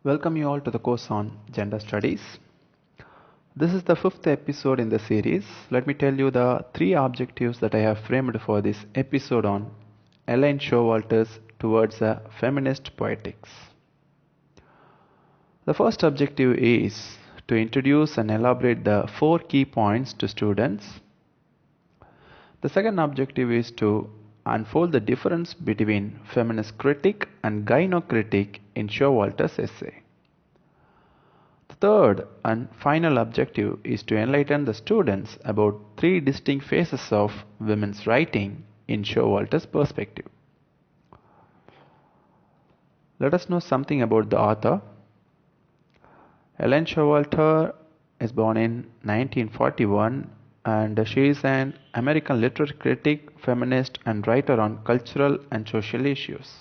Welcome you all to the course on Gender Studies. This is the 5th episode in the series. Let me tell you the 3 objectives that I have framed for this episode on Elaine Showalter'S towards a feminist poetics. The first objective is to introduce and elaborate the 4 key points to students. The second objective is to unfold the difference between feminist critic and gynocritic in Showalter's essay. The third and final objective is to enlighten the students about 3 distinct phases of women's writing in Showalter's perspective. Let us know something about the author. Elaine Showalter is born in 1941 and she is an American literary critic, feminist and writer on cultural and social issues.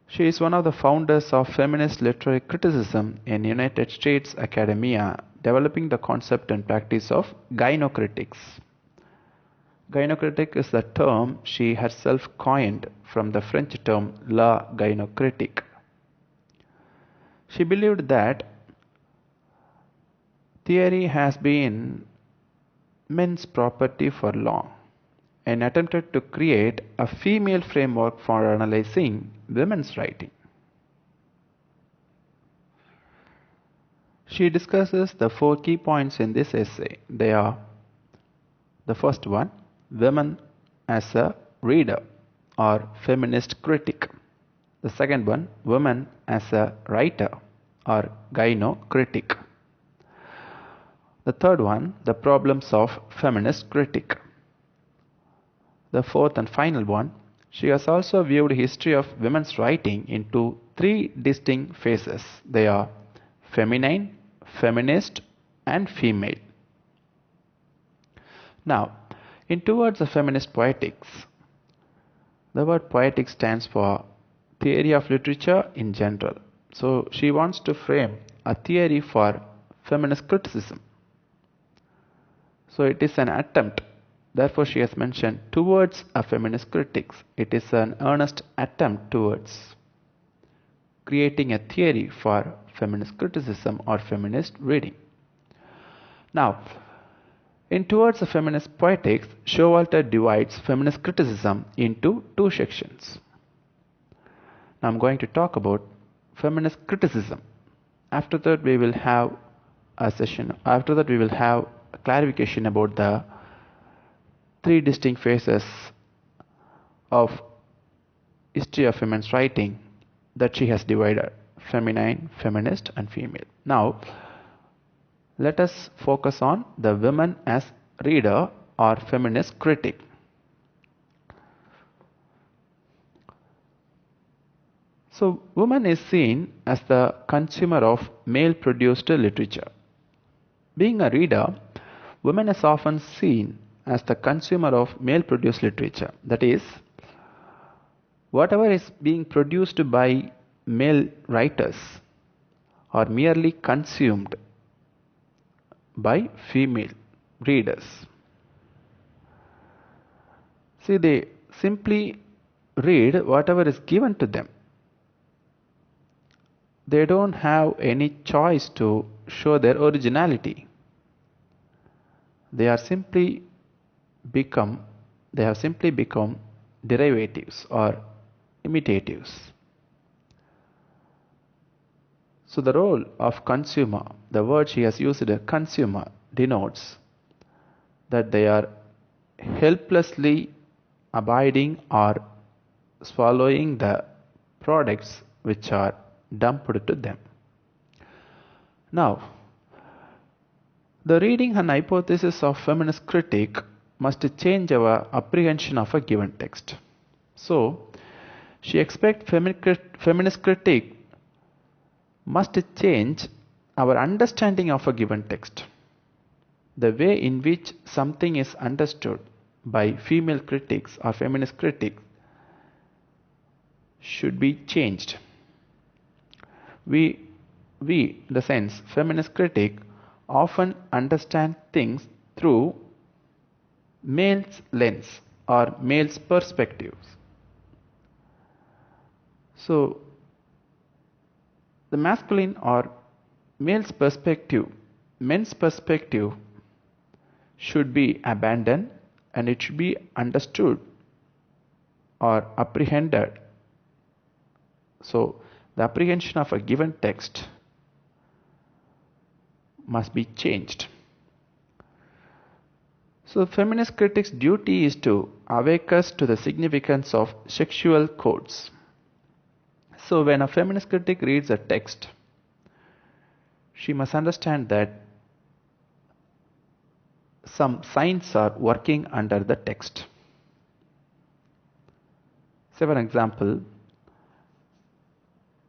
She is one of the founders of feminist literary criticism in United States academia, developing the concept and practice of gynocritics. Gynocritic is the term she herself coined from the French term la gynocritique. She believed that theory has been men's property for long and attempted to create a female framework for analyzing women's writing. She discusses the 4 key points in this essay. They are: the first one, women as a reader or feminist critic. The second one, women as a writer or gynocritic. The third one, the problems of feminist critic. The fourth and final one, she has also viewed history of women's writing into 3 distinct phases. They are feminine, feminist and female. Now, in Towards a Feminist Poetics, the word poetics stands for theory of literature in general. So she wants to frame a theory for feminist criticism. So it is an attempt. Therefore, she has mentioned towards a feminist critics. It is an earnest attempt towards creating a theory for feminist criticism or feminist reading. Now, in Towards a Feminist Poetics, Showalter divides feminist criticism into 2 sections. Now, I'm going to talk about feminist criticism. After that, we will have a session. After that, we will have a clarification about the 3 distinct phases of history of women's writing that she has divided: feminine, feminist and female. Now let us focus on the women as reader or feminist critic. So woman is seen as the consumer of male produced literature. Being a reader, woman is often seen as the consumer of male-produced literature. That is, whatever is being produced by male writers are merely consumed by female readers. See, they simply read whatever is given to them. They don't have any choice to show their originality. They have simply become derivatives or imitatives. So the role of consumer, the word she has used, consumer, denotes that they are helplessly abiding or swallowing the products which are dumped to them. Now, the reading and hypothesis of feminist critique must change our apprehension of a given text. So, she expects feminist critique must change our understanding of a given text. The way in which something is understood by female critics or feminist critics should be changed. We, in the sense, feminist critic often understand things through male's lens or male's perspectives. So the masculine or men's perspective should be abandoned, and it should be understood or apprehended. So the apprehension of a given text must be changed. So feminist critics' duty is to awake us to the significance of sexual codes. So when a feminist critic reads a text, she must understand that some signs are working under the text. Say for example,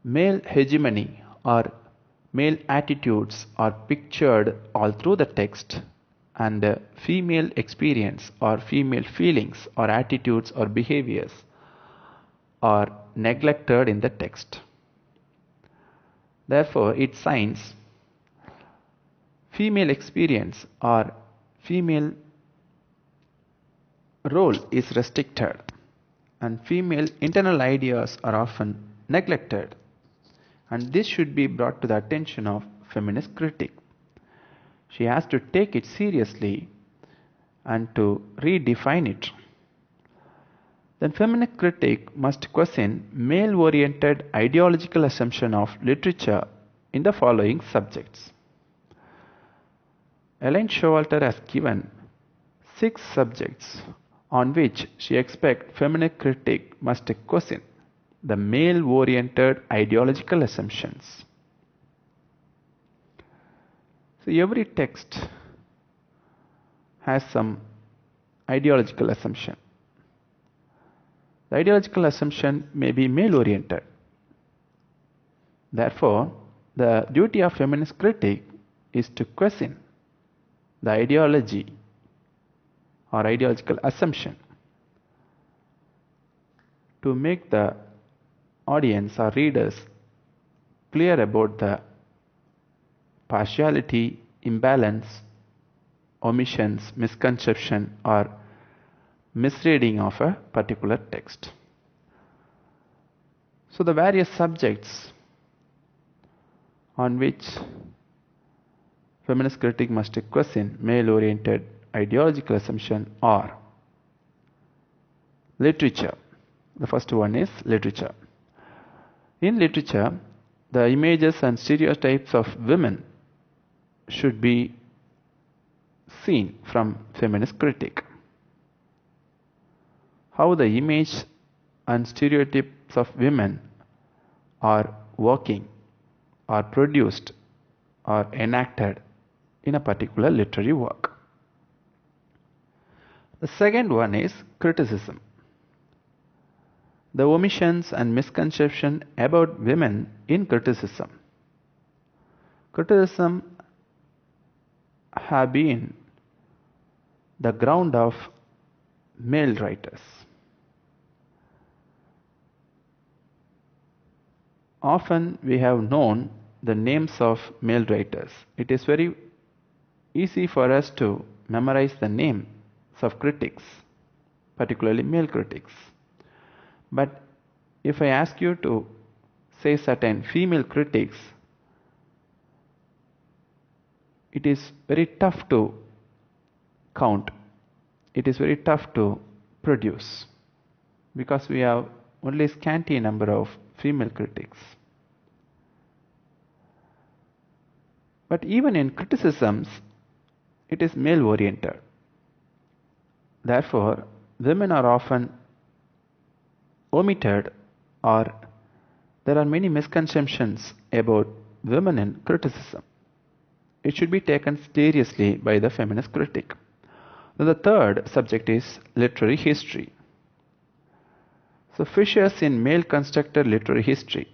male hegemony or male attitudes are pictured all through the text, and female experience or female feelings or attitudes or behaviors are neglected in the text. Therefore, its signs female experience or female role is restricted, and female internal ideas are often neglected, and this should be brought to the attention of feminist critic. She has to take it seriously and to redefine it. Then feminist critic must question male-oriented ideological assumption of literature in the following subjects. Elaine Showalter has given 6 subjects on which she expects feminist critic must question the male-oriented ideological assumptions. So every text has some ideological assumption. The ideological assumption may be male-oriented. Therefore, the duty of feminist critic is to question the ideology or ideological assumption to make the audience or readers clear about the partiality, imbalance, omissions, misconception or misreading of a particular text. So the various subjects on which feminist critic must question male-oriented ideological assumption are literature. The first one is literature. In literature, the images and stereotypes of women should be seen from feminist critic. How the image and stereotypes of women are working, are produced, or enacted in a particular literary work. The second one is criticism. The omissions and misconception about women in criticism. Criticism have been the ground of male writers. Often we have known the names of male writers. It is very easy for us to memorize the names of critics, particularly male critics. But if I ask you to say certain female critics, it is very tough to count. It is very tough to produce because we have only scanty number of female critics. But even in criticisms, it is male oriented. Therefore, women are often omitted, or there are many misconceptions about women in criticism. It should be taken seriously by the feminist critic. Now, the third subject is literary history. So fissures in male constructed literary history.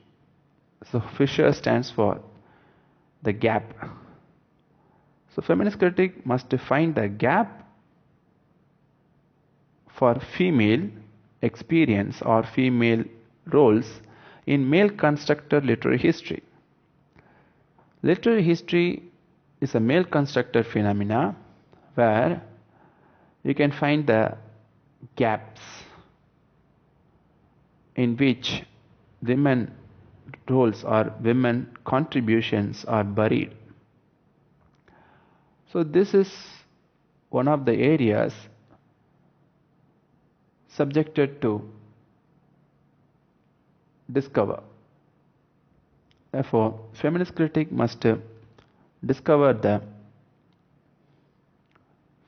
So fissure stands for the gap. So feminist critic must find the gap for female experience or female roles in male constructed literary history. Literary history is a male constructed phenomena where you can find the gaps in which women roles or women contributions are buried. So this is one of the areas subjected to discover. Therefore, feminist critic must discover the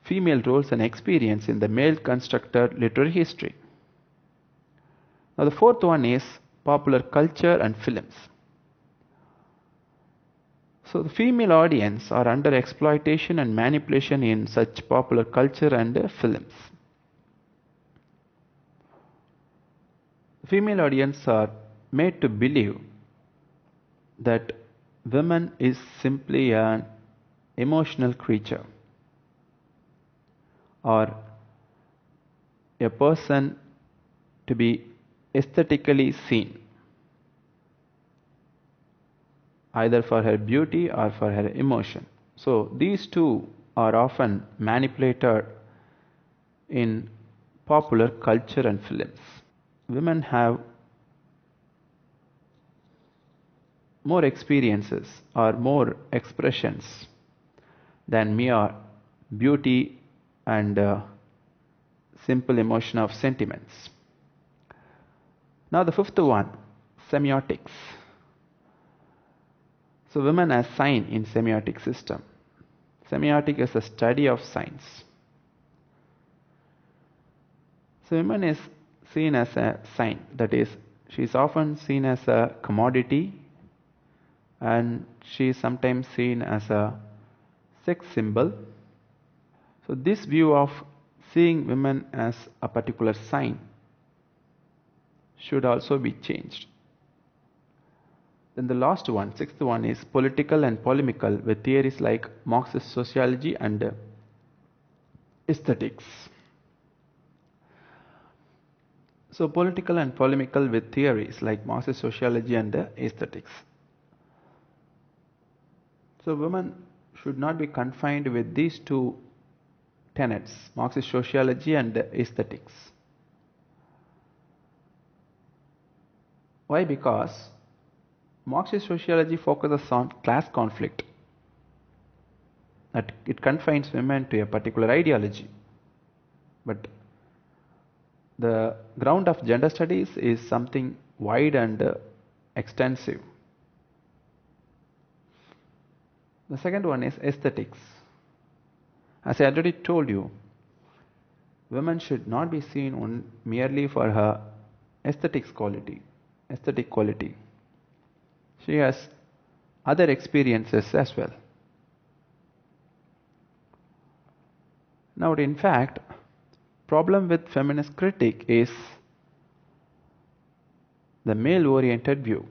female roles and experience in the male constructed literary history. Now the fourth one is popular culture and films. So the female audience are under exploitation and manipulation in such popular culture and films. Female audience are made to believe that woman is simply an emotional creature or a person to be aesthetically seen, either for her beauty or for her emotion. So these two are often manipulated in popular culture and films. Women have more experiences or more expressions than mere beauty and simple emotion of sentiments. Now the fifth one, semiotics. So women as sign in semiotic system. Semiotic is a study of signs. So women is seen as a sign, that is, she is often seen as a commodity and she is sometimes seen as a sex symbol. So this view of seeing women as a particular sign should also be changed. Then the last one, sixth one, is political and polemical with theories like Marxist sociology and aesthetics. So political and polemical with theories like Marxist sociology and aesthetics. So women should not be confined with these two tenets, Marxist sociology and aesthetics. Why? Because Marxist sociology focuses on class conflict. That it confines women to a particular ideology. But the ground of gender studies is something wide and extensive. The second one is aesthetics. As I already told you, women should not be seen merely for her aesthetic quality. She has other experiences as well. Now, in fact, problem with feminist critique is the male-oriented view.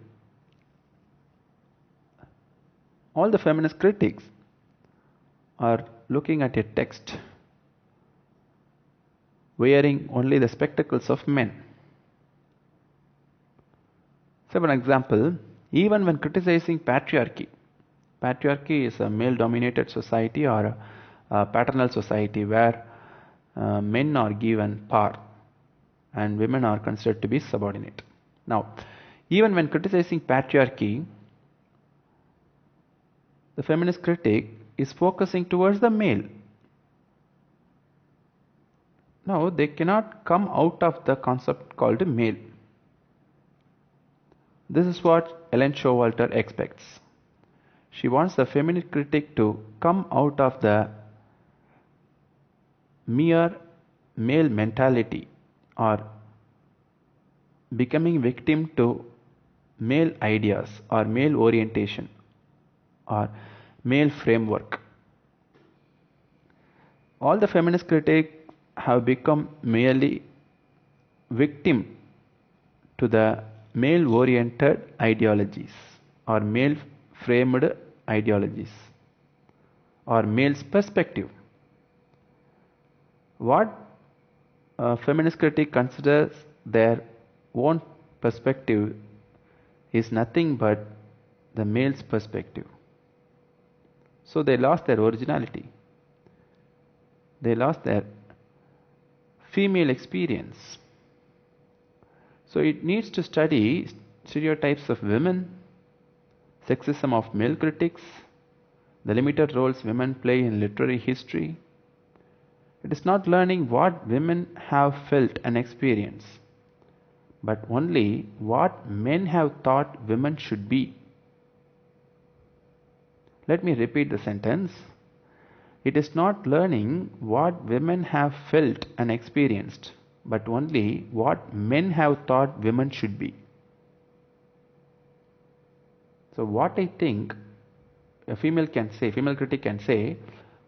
All the feminist critics are looking at a text wearing only the spectacles of men. So for example, even when criticizing patriarchy is a male-dominated society or a paternal society where men are given power and women are considered to be subordinate. Now, even when criticizing patriarchy, the feminist critic is focusing towards the male. Now, they cannot come out of the concept called male. This is what Elaine Showalter expects. She wants the feminist critic to come out of the mere male mentality or becoming victim to male ideas or male orientation or male framework. All the feminist critics have become merely victim to the male oriented ideologies or male framed ideologies or male's perspective. What a feminist critic considers their own perspective is nothing but the male's perspective. So they lost their originality. They lost their female experience. So it needs to study stereotypes of women, sexism of male critics, the limited roles women play in literary history. It is not learning what women have felt and experienced, but only what men have thought women should be. Let me repeat the sentence. It is not learning what women have felt and experienced, but only what men have thought women should be. So what I think, a female critic can say,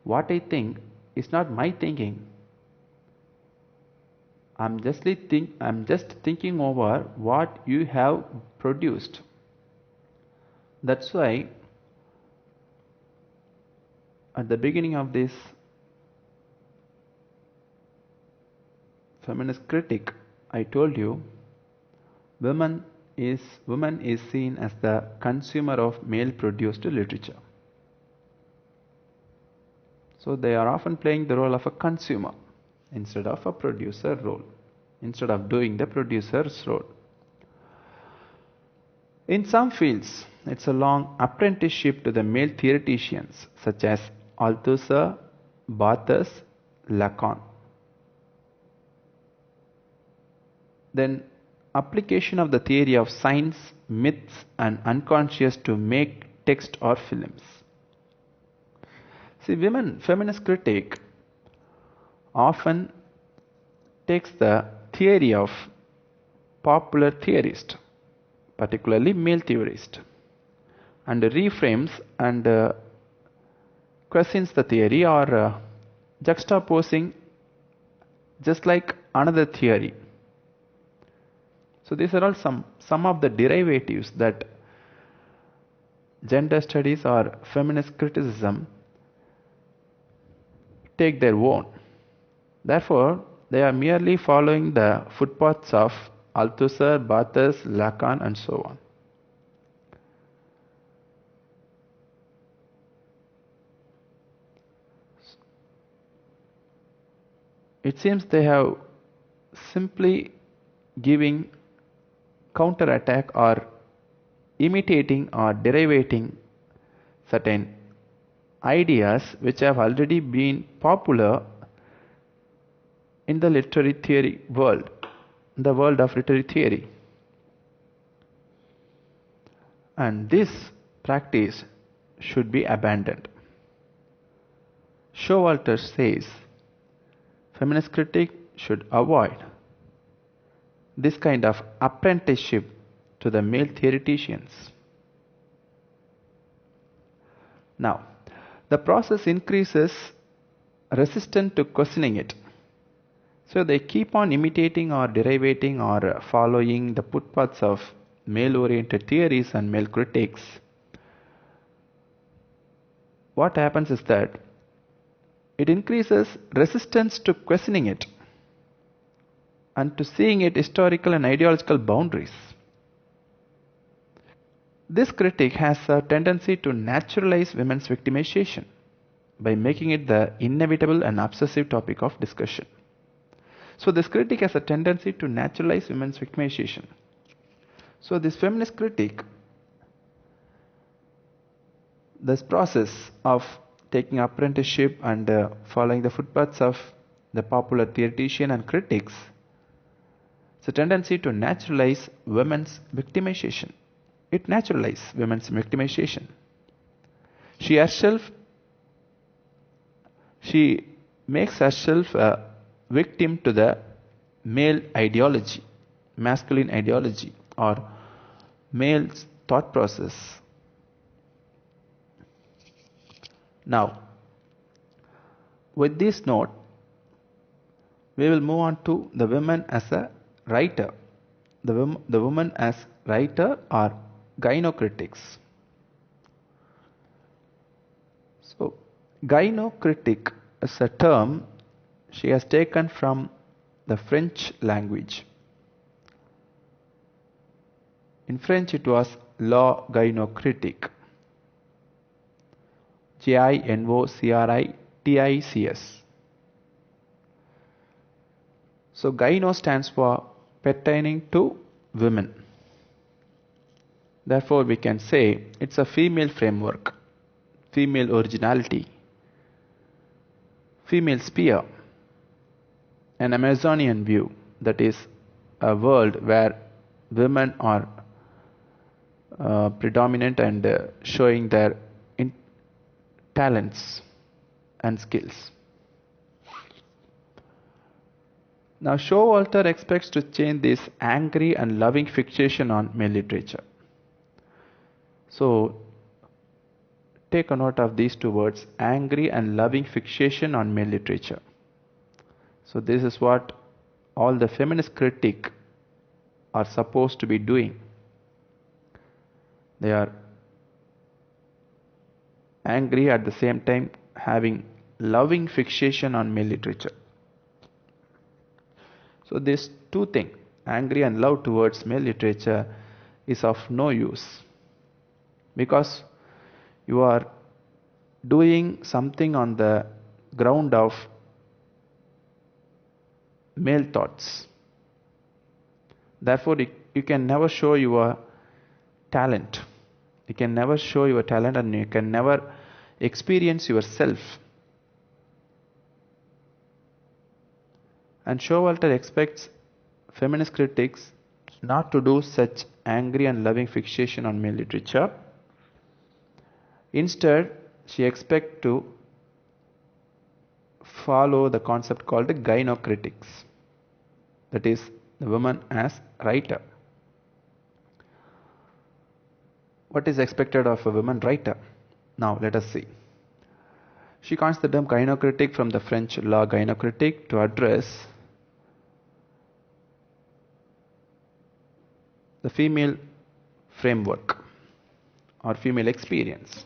what I think is not my thinking. I'm just thinking over what you have produced. That's why at the beginning of this feminist critic, I told you woman is seen as the consumer of male produced literature. So they are often playing the role of a consumer instead of a producer role, instead of doing the producer's role. In some fields, it's a long apprenticeship to the male theoreticians such as Althusser, Barthes, Lacan. Then application of the theory of science, myths and unconscious to make text or films. See, feminist critic often takes the theory of popular theorist, particularly male theorist, and reframes and questions the theory or juxtaposing just like another theory. So these are all some of the derivatives that gender studies or feminist criticism take their own. Therefore, they are merely following the footpaths of Althusser, Barthes, Lacan and so on. It seems they have simply giving counterattack or imitating or derivating certain ideas which have already been popular in the literary theory world, the world of literary theory. And this practice should be abandoned. Showalter says, feminist critic should avoid this kind of apprenticeship to the male theoreticians. Now, the process increases resistance to questioning it. So they keep on imitating or derivating or following the footpaths of male-oriented theories and male critics. What happens is that it increases resistance to questioning it and to seeing it historical and ideological boundaries. This critique has a tendency to naturalize women's victimization by making it the inevitable and obsessive topic of discussion. So this critique has a tendency to naturalize women's victimization. So this feminist critique, this process of taking apprenticeship and following the footpaths of the popular theoretician and critics, it's a tendency to naturalize women's victimization. It naturalizes women's victimization. She makes herself a victim to the male ideology, masculine ideology, or male thought process. Now, with this note, we will move on to the woman as a writer. The woman as writer or gynocritics. So, gynocritic is a term she has taken from the French language. In French it was la gynocritique. GINOCRITICS. So gyno stands for pertaining to women. Therefore, we can say it's a female framework, female originality, female sphere, an Amazonian view, that is, a world where women are predominant and showing their talents and skills. Now, Showalter expects to change this angry and loving fixation on male literature. So, take a note of these two words, angry and loving fixation on male literature. So, this is what all the feminist critics are supposed to be doing. They are angry at the same time having loving fixation on male literature. So these two things, angry and love towards male literature, is of no use, because you are doing something on the ground of male thoughts. Therefore, you can never show your talent. You can never show your talent, and you can never experience yourself. And Showalter expects feminist critics not to do such angry and loving fixation on male literature. Instead, she expects to follow the concept called the gynocritics, that is, the woman as writer. What is expected of a woman writer? Now let us see. She coins the term gynocritic from the French law gynocritique to address the female framework or female experience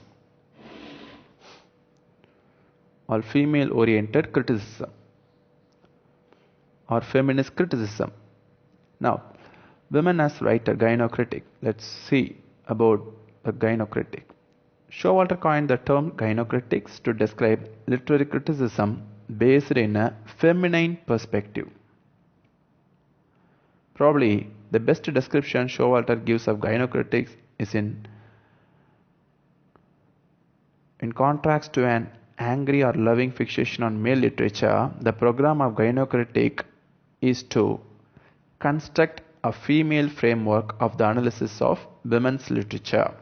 or female oriented criticism or feminist criticism. Now, women as writer, gynocritic. Let's see about the gynocritic. Showalter coined the term gynocritics to describe literary criticism based in a feminine perspective. Probably the best description Showalter gives of gynocritics is in contrast to an angry or loving fixation on male literature. The program of gynocritic is to construct a female framework of the analysis of women's literature,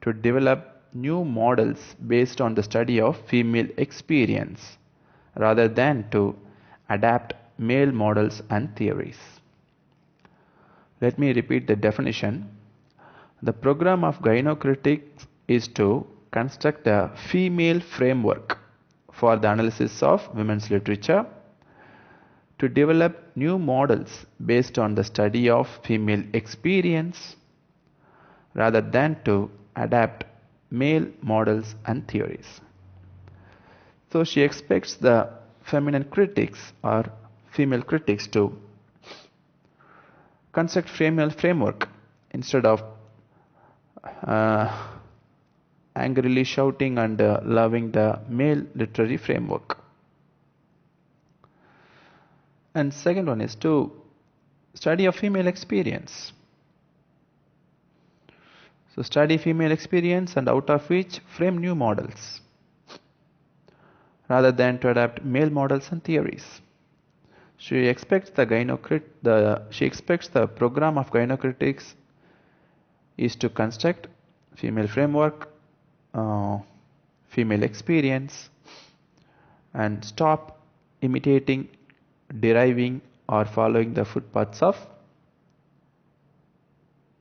to develop new models based on the study of female experience, rather than to adapt male models and theories. Let me repeat the definition. The program of gynocritics is to construct a female framework for the analysis of women's literature, to develop new models based on the study of female experience, rather than to adapt male models and theories. So she expects the feminine critics or female critics to construct female framework instead of angrily shouting and loving the male literary framework. And second one is to study of female experience. So study female experience and out of which frame new models, rather than to adapt male models and theories. She expects the program of gynocritics is to construct female framework, female experience, and stop imitating, deriving, or following the footpaths of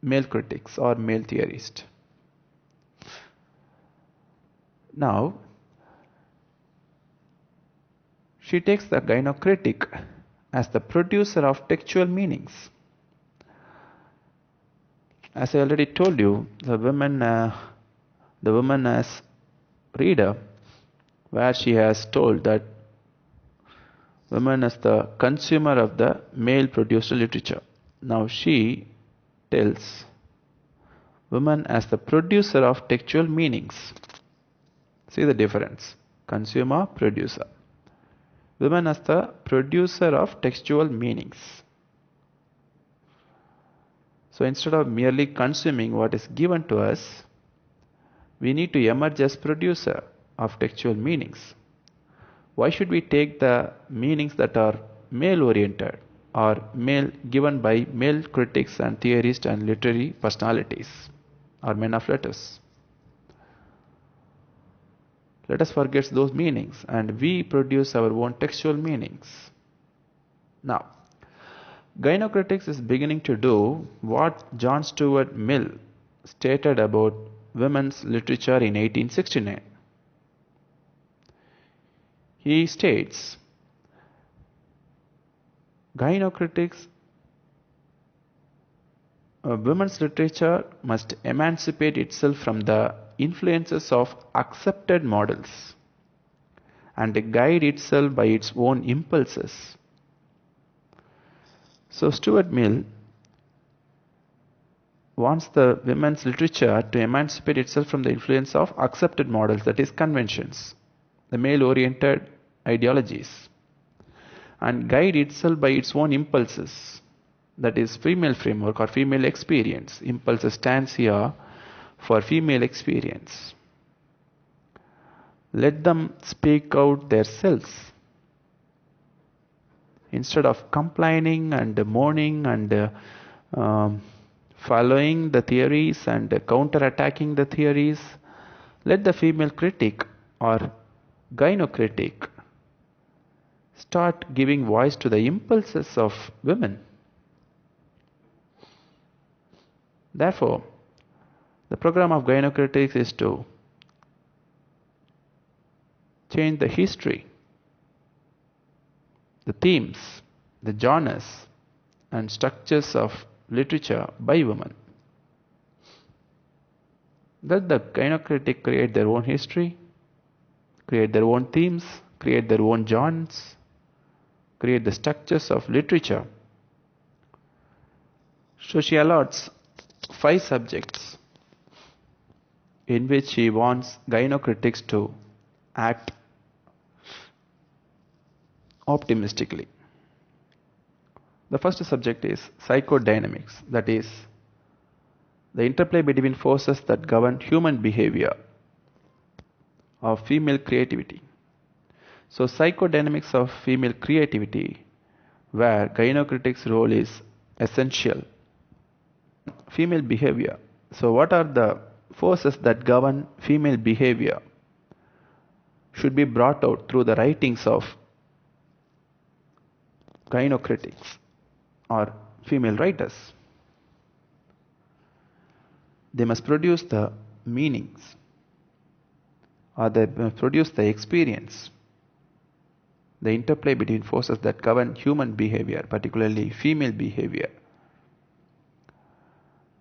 male critics or male theorists. Now, she takes the gynocritic as the producer of textual meanings. As I already told you, the woman as reader, where she has told that woman is the consumer of the male produced literature. Now she tells woman as the producer of textual meanings. See the difference. Consumer, producer. Women as the producer of textual meanings. So instead of merely consuming what is given to us, we need to emerge as producer of textual meanings. Why should we take the meanings that are male-oriented or male given by male critics and theorists and literary personalities or men of letters? Let us forget those meanings and we produce our own textual meanings. Now, gynocritics is beginning to do what John Stuart Mill stated about women's literature in 1869. He states, gynocritics, women's literature must emancipate itself from the influences of accepted models and guide itself by its own impulses. So Stuart Mill wants the women's literature to emancipate itself from the influence of accepted models, that is conventions, the male-oriented ideologies, and guide itself by its own impulses, that is female framework or female experience. Impulses stands here for female experience. Let them speak out their selves. Instead of complaining and mourning and following the theories and counter-attacking the theories, let the female critic or gynocritic start giving voice to the impulses of women. Therefore, the program of gynocritics is to change the history, the themes, the genres, and structures of literature by women. Let the gynocritic create their own history, create their own themes, create their own genres, create the structures of literature. So she allots 5 subjects in which she wants gynocritics to act optimistically. The first subject is psychodynamics, that is, the interplay between forces that govern human behavior of female creativity. So psychodynamics of female creativity, where gynocritics' role is essential. Female behavior. So what are the forces that govern female behavior should be brought out through the writings of gynocritics or female writers. They must produce the meanings, or they must produce the experience, the interplay between forces that govern human behavior, particularly female behavior.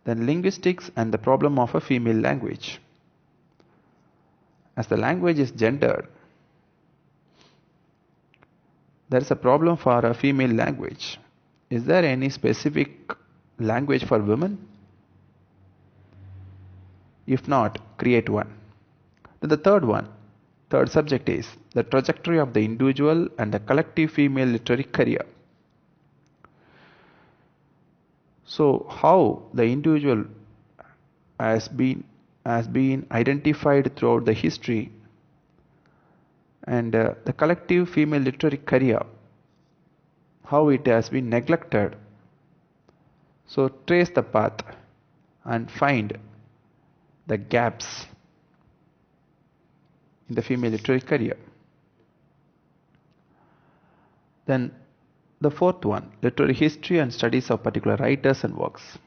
Then linguistics and the problem of a female language. As the language is gendered, there is a problem for a female language. Is there any specific language for women? If not, create one. Then the third subject is the trajectory of the individual and the collective female literary career. So how the individual has been identified throughout the history, and the collective female literary career, how it has been neglected. So trace the path and find the gaps in the female literary career. Then the fourth one, literary history and studies of particular writers and works.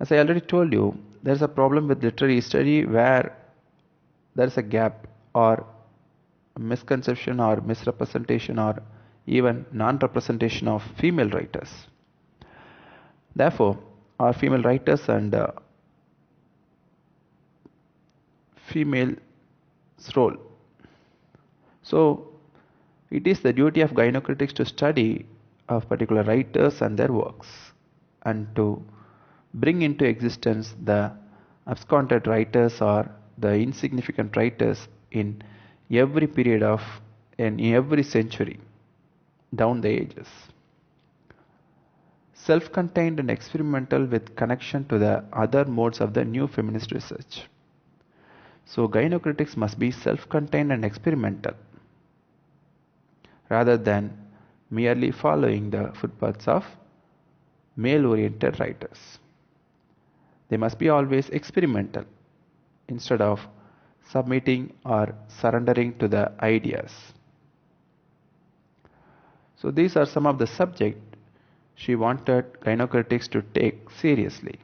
As I already told you, there is a problem with literary history where there is a gap or misconception or misrepresentation or even non-representation of female writers. Therefore, our female writers and female's role. So, it is the duty of gynocritics to study of particular writers and their works, and to bring into existence the absconded writers or the insignificant writers in every period of in every century down the ages. self-contained and experimental with connection to the other modes of the new feminist research. So gynocritics must be self-contained and experimental rather than merely following the footpaths of male-oriented writers. They must be always experimental instead of submitting or surrendering to the ideas. So these are some of the subjects she wanted gynocritics to take seriously.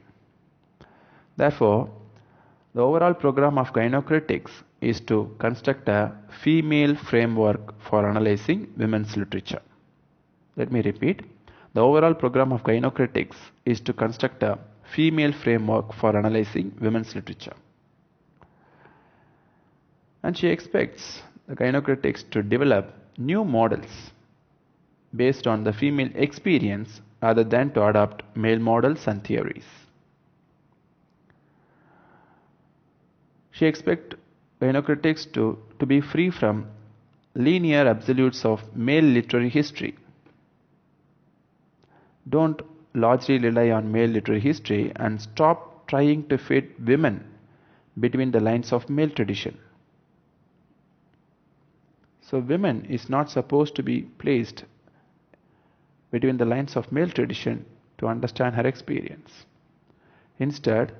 Therefore, the overall program of gynocritics is to construct a female framework for analyzing women's literature. Let me repeat. The overall program of gynocritics is to construct a female framework for analyzing women's literature. And she expects the gynocritics to develop new models based on the female experience rather than to adopt male models and theories. She expects gynocritics to be free from linear absolutes of male literary history. Don't largely rely on male literary history and stop trying to fit women between the lines of male tradition. So women is not supposed to be placed between the lines of male tradition to understand her experience. Instead,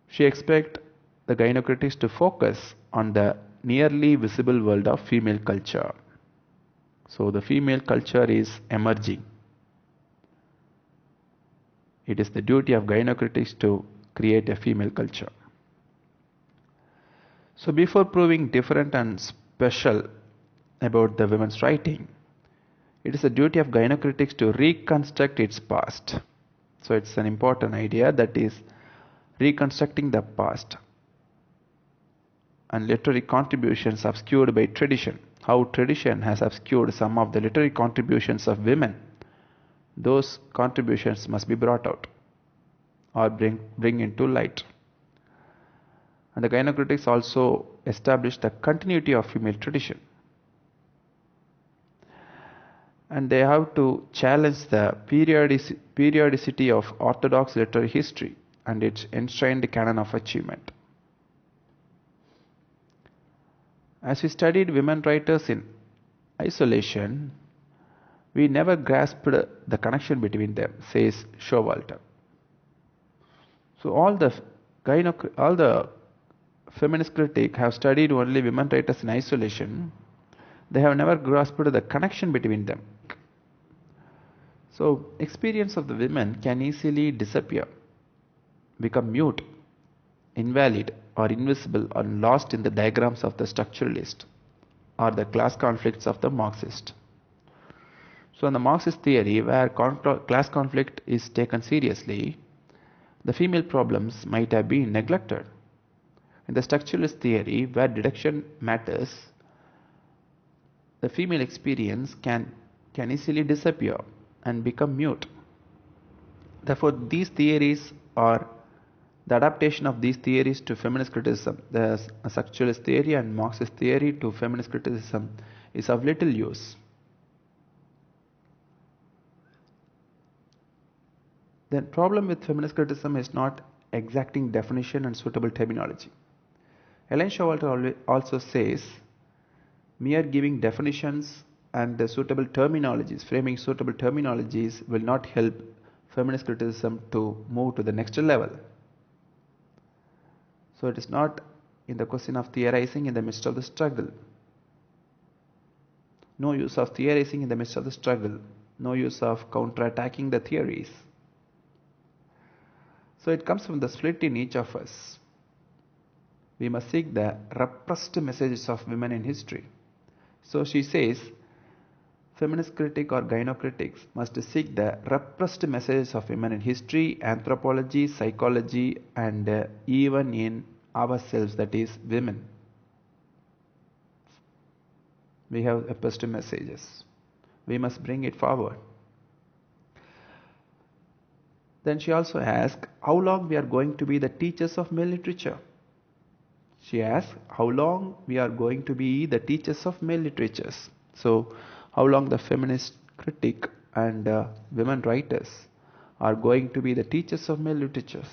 she expects the gynocritics to focus on the nearly visible world of female culture. So the female culture is emerging. It is the duty of gynocritics to create a female culture. So before proving different and special about the women's writing, it is the duty of gynocritics to reconstruct its past. So it's an important idea, that is reconstructing the past and literary contributions obscured by tradition. How tradition has obscured some of the literary contributions of women. Those contributions must be brought out or bring into light. And the gynocritics also established the continuity of female tradition. And they have to challenge the periodicity of orthodox literary history and its enshrined canon of achievement. As we studied women writers in isolation, we never grasped the connection between them, says Showalter. So all the feminist critics have studied only women writers in isolation. They have never grasped the connection between them. So experience of the women can easily disappear, become mute, invalid or invisible or lost in the diagrams of the structuralist or the class conflicts of the Marxist. So in the Marxist theory, where class conflict is taken seriously, the female problems might have been neglected. In the structuralist theory, where deduction matters, the female experience can easily disappear and become mute. Therefore, these theories are the adaptation of these theories to feminist criticism. The structuralist theory and Marxist theory to feminist criticism is of little use. The problem with feminist criticism is not exacting definition and suitable terminology. Elaine Showalter also says mere giving definitions and the suitable terminologies, framing suitable terminologies will not help feminist criticism to move to the next level. So it is not in the question of theorizing in the midst of the struggle. No use of theorizing in the midst of the struggle. No use of counterattacking the theories. So it comes from the split in each of us. We must seek the repressed messages of women in history. So she says, feminist critic or gynocritics must seek the repressed messages of women in history, anthropology, psychology, and even in ourselves, that is, women. We have repressed messages. We must bring it forward. Then she also asks, how long we are going to be the teachers of male literature? She asks, how long we are going to be the teachers of male literatures? So, how long the feminist critic and women writers are going to be the teachers of male literatures,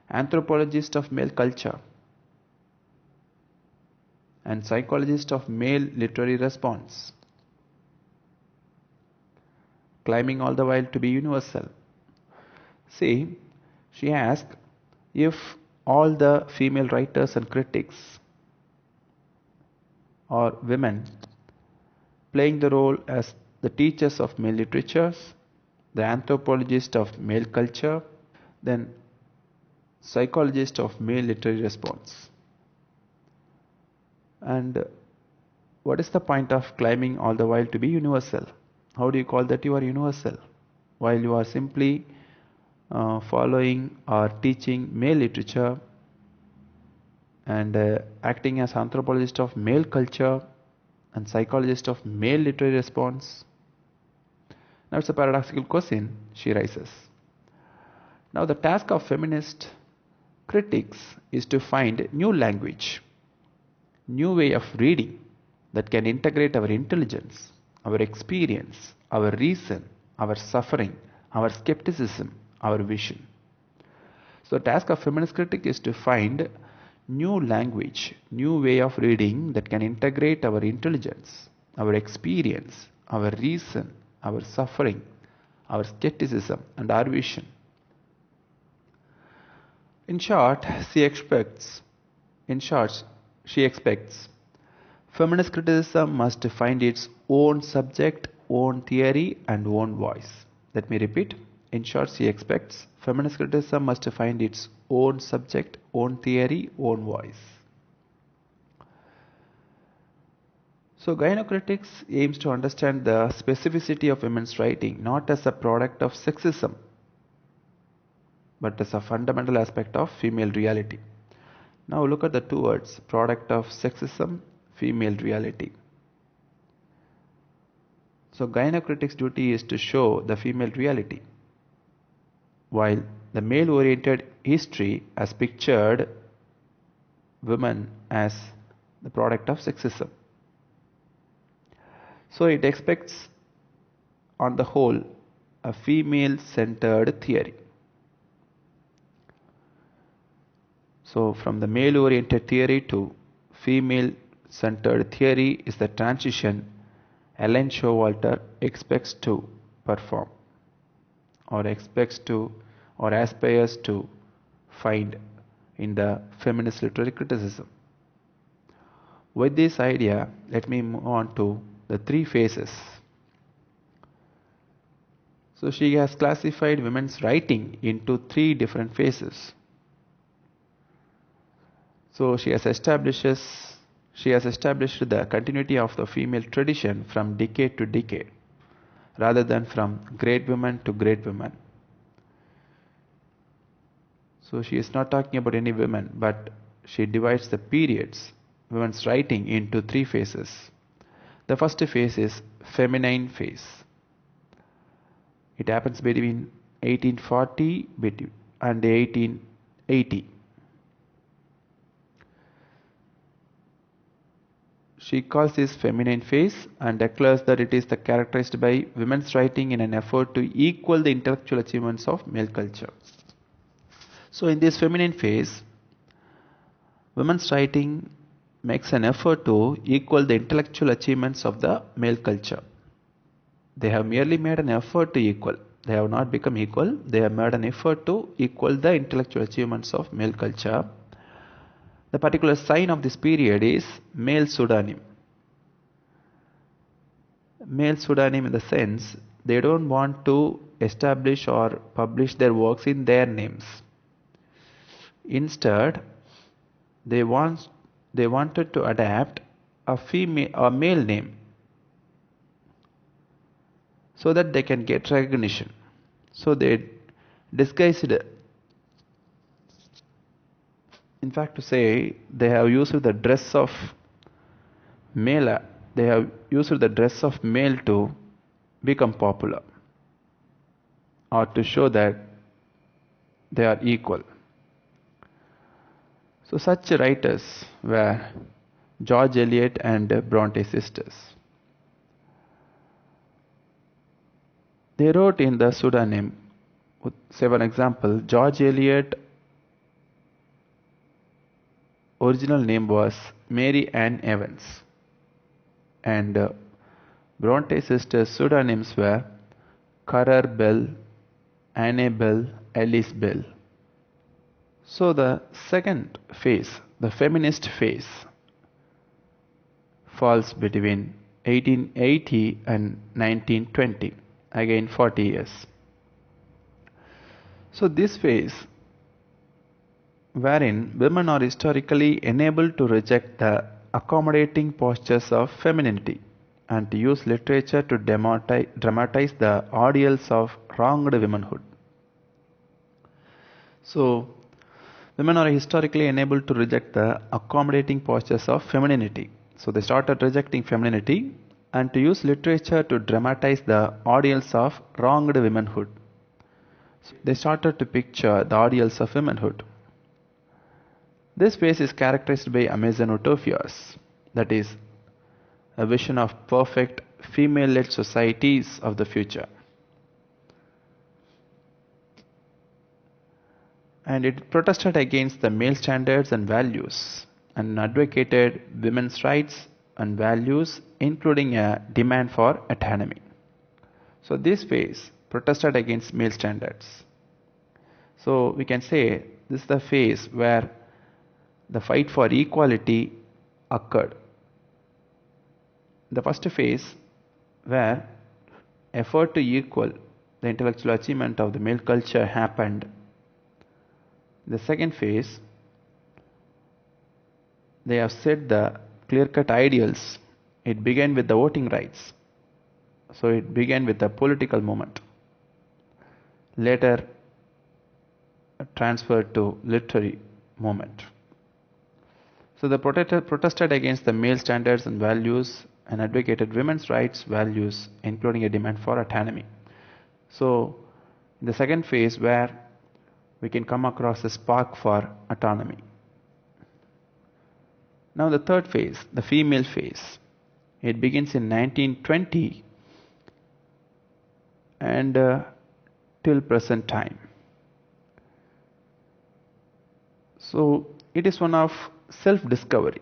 anthropologists of male culture, and psychologists of male literary response, claiming all the while to be universal. See, she asked if all the female writers and critics are women playing the role as the teachers of male literatures, the anthropologist of male culture, then psychologist of male literary response. And what is the point of claiming all the while to be universal? How do you call that you are universal while you are simply following or teaching male literature and acting as anthropologist of male culture and psychologist of male literary response? Now it's a paradoxical question she raises. Now the task of feminist critics is to find new language, new way of reading that can integrate our intelligence, our experience, our reason, our suffering, our skepticism, our vision. So the task of feminist critic is to find new language, new way of reading that can integrate our intelligence, our experience, our reason, our suffering, our skepticism, and our vision. In short, she expects feminist criticism must find its own subject, own theory, and own voice. Let me repeat. In short, she expects feminist criticism must find its own subject, own theory, own voice. So gynocritics aims to understand the specificity of women's writing not as a product of sexism, but as a fundamental aspect of female reality. Now look at the two words, product of sexism, female reality. So gynocritics' duty is to show the female reality, while the male-oriented history has pictured women as the product of sexism. So it expects, on the whole, a female-centered theory. So from the male-oriented theory to female-centered theory is the transition Elaine Showalter expects to perform, or aspires to find in the feminist literary criticism. With this idea, let me move on to the three phases. So she has classified women's writing into three different phases. So she has established the continuity of the female tradition from decade to decade, rather than from great women to great women. So she is not talking about any women, but she divides the periods, women's writing, into three phases. The first phase is feminine phase. It happens between 1840 and 1880. She calls this feminine phase and declares that it is characterized by women's writing in an effort to equal the intellectual achievements of male culture. So in this feminine phase, women's writing makes an effort to equal the intellectual achievements of the male culture. They have merely made an effort to equal. They have not become equal. They have made an effort to equal the intellectual achievements of male culture. The particular sign of this period is male pseudonym. Male pseudonym in the sense they don't want to establish or publish their works in their names. Instead, they wanted to adapt a male name so that they can get recognition. So they disguised, in fact to say, they have used the dress of male. They have used the dress of male to become popular, or to show that they are equal. So such writers were George Eliot and Bronte sisters. They wrote in the pseudonym, say one example, George Eliot original name was Mary Ann Evans, and Bronte sisters' pseudonyms were Currer Bell, Anne Bell, Alice Bell. So the second phase, the feminist phase, falls between 1880 and 1920, again 40 years. So this phase, wherein women are historically enabled to reject the accommodating postures of femininity and to use literature to dramatize the ideals of wronged womanhood. So, women are historically enabled to reject the accommodating postures of femininity. So, they started rejecting femininity and to use literature to dramatize the ideals of wronged womanhood. So, they started to picture the ideals of womanhood. This phase is characterized by Amazon utopias, that is, a vision of perfect female-led societies of the future. And it protested against the male standards and values and advocated women's rights and values, including a demand for autonomy. So this phase protested against male standards. So we can say this is the phase where the fight for equality occurred. The first phase, where effort to equal the intellectual achievement of the male culture happened. The second phase, they have set the clear-cut ideals. It began with the voting rights. So it began with the political movement. Later transferred to literary movement. So the protested against the male standards and values and advocated women's rights values, including a demand for autonomy. So in the second phase, where we can come across a spark for autonomy. Now the third phase, the female phase. It begins in 1920 and till present time. So it is one of self-discovery.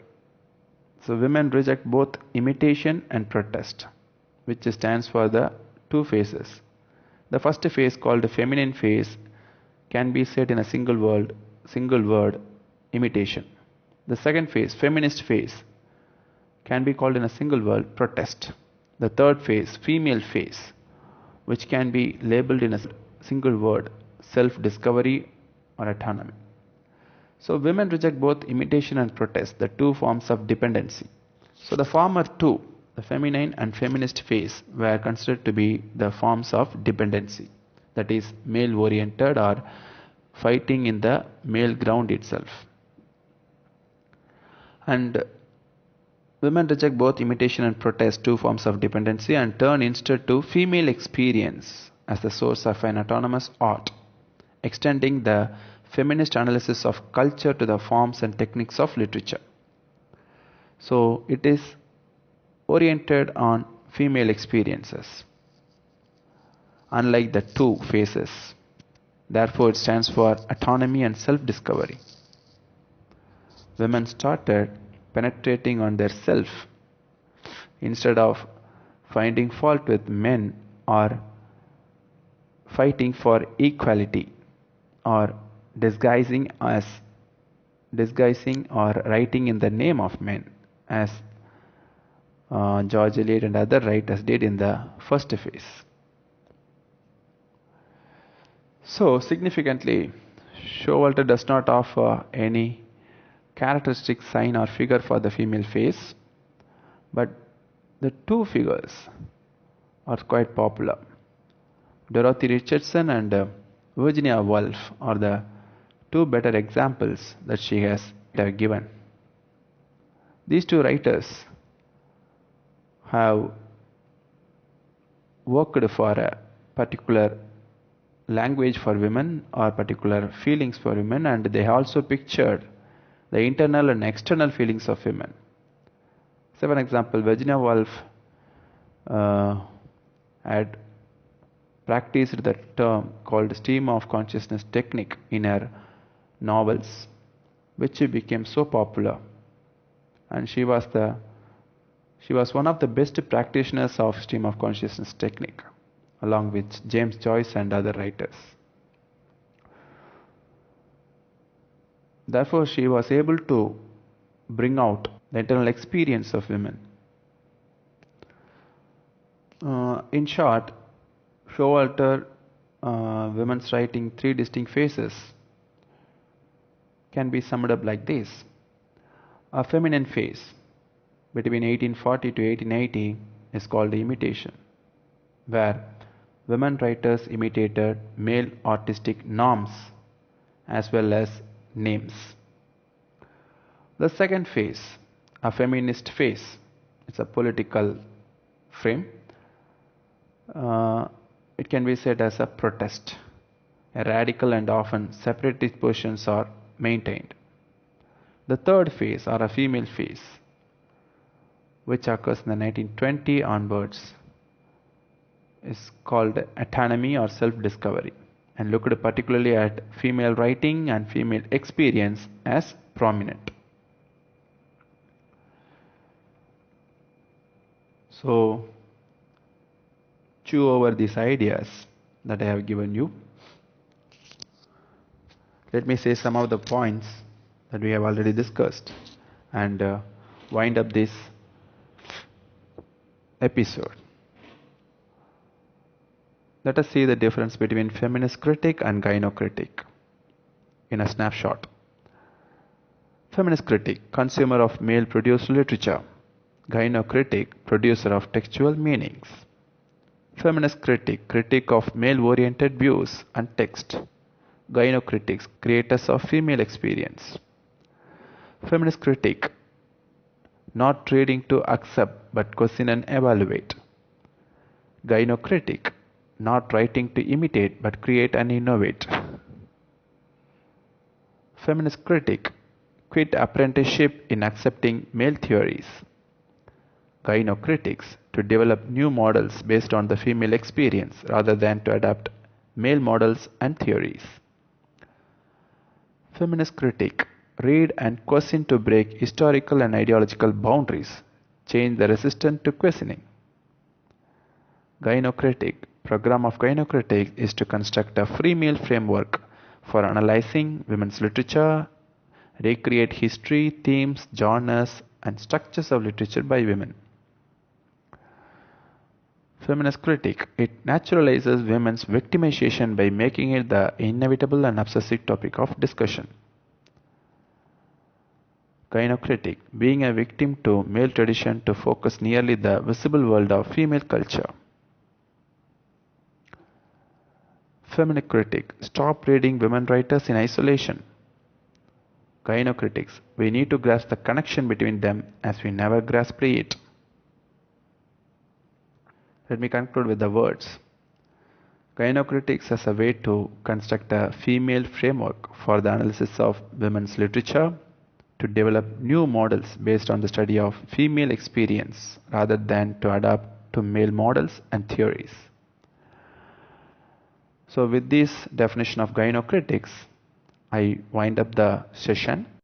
So women reject both imitation and protest, which stands for the two phases. The first phase, called the feminine phase, can be said in a single word, imitation. The second phase, feminist phase, can be called in a single word, protest. The third phase, female phase, which can be labeled in a single word, self-discovery or autonomy. So women reject both imitation and protest, the two forms of dependency. So the former two, the feminine and feminist phase, were considered to be the forms of dependency, that is, male-oriented or fighting in the male ground itself. And women reject both imitation and protest, two forms of dependency, and turn instead to female experience as the source of an autonomous art, extending the feminist analysis of culture to the forms and techniques of literature. So it is oriented on female experiences, unlike the two phases. Therefore, it stands for autonomy and self-discovery. Women started penetrating on their self instead of finding fault with men or fighting for equality or disguising or writing in the name of men, as George Eliot and other writers did in the first phase. So significantly, Showalter does not offer any characteristic sign or figure for the female phase, but the two figures are quite popular. Dorothy Richardson and Virginia Woolf are the two better examples that she has given. These two writers have worked for a particular language for women or particular feelings for women, and they also pictured the internal and external feelings of women. So, for example, Virginia Woolf had practiced the term called stream of consciousness technique in her novels, which became so popular. And she was one of the best practitioners of stream of consciousness technique, along with James Joyce and other writers. Therefore, she was able to bring out the internal experience of women. In short, Showalter women's writing three distinct phases can be summed up like this. A feminine phase between 1840 to 1880 is called the imitation, where women writers imitated male artistic norms as well as names. The second phase, a feminist phase, it's a political frame. It can be said as a protest. A radical and often separatist positions are maintained. The third phase, or a female phase, which occurs in the 1920 onwards, is called autonomy or self-discovery, and looked particularly at female writing and female experience as prominent. So, chew over these ideas that I have given you. Let me say some of the points that we have already discussed and wind up this episode. Let us see the difference between feminist critic and gynocritic in a snapshot. Feminist critic, consumer of male-produced literature. Gynocritic, producer of textual meanings. Feminist critic, critic of male-oriented views and text. Gynocritics, creators of female experience. Feminist critic, not reading to accept but question and evaluate. Gynocritic, not writing to imitate but create and innovate. Feminist critic, quit apprenticeship in accepting male theories. Gynocritics, to develop new models based on the female experience rather than to adapt male models and theories. Feminist critic, read and question to break historical and ideological boundaries, change the resistance to questioning. Gynocritic, program of gynocritic is to construct a free male framework for analyzing women's literature, recreate history, themes, genres, and structures of literature by women. Feminist critic, it naturalizes women's victimization by making it the inevitable and obsessive topic of discussion. Gynocritic, being a victim to male tradition to focus nearly the visible world of female culture. Feminist critic, stop reading women writers in isolation. Gynocritics, we need to grasp the connection between them as we never grasped it. Let me conclude with the words. Gynocritics as a way to construct a female framework for the analysis of women's literature, to develop new models based on the study of female experience rather than to adapt to male models and theories. So with this definition of gynocritics, I wind up the session.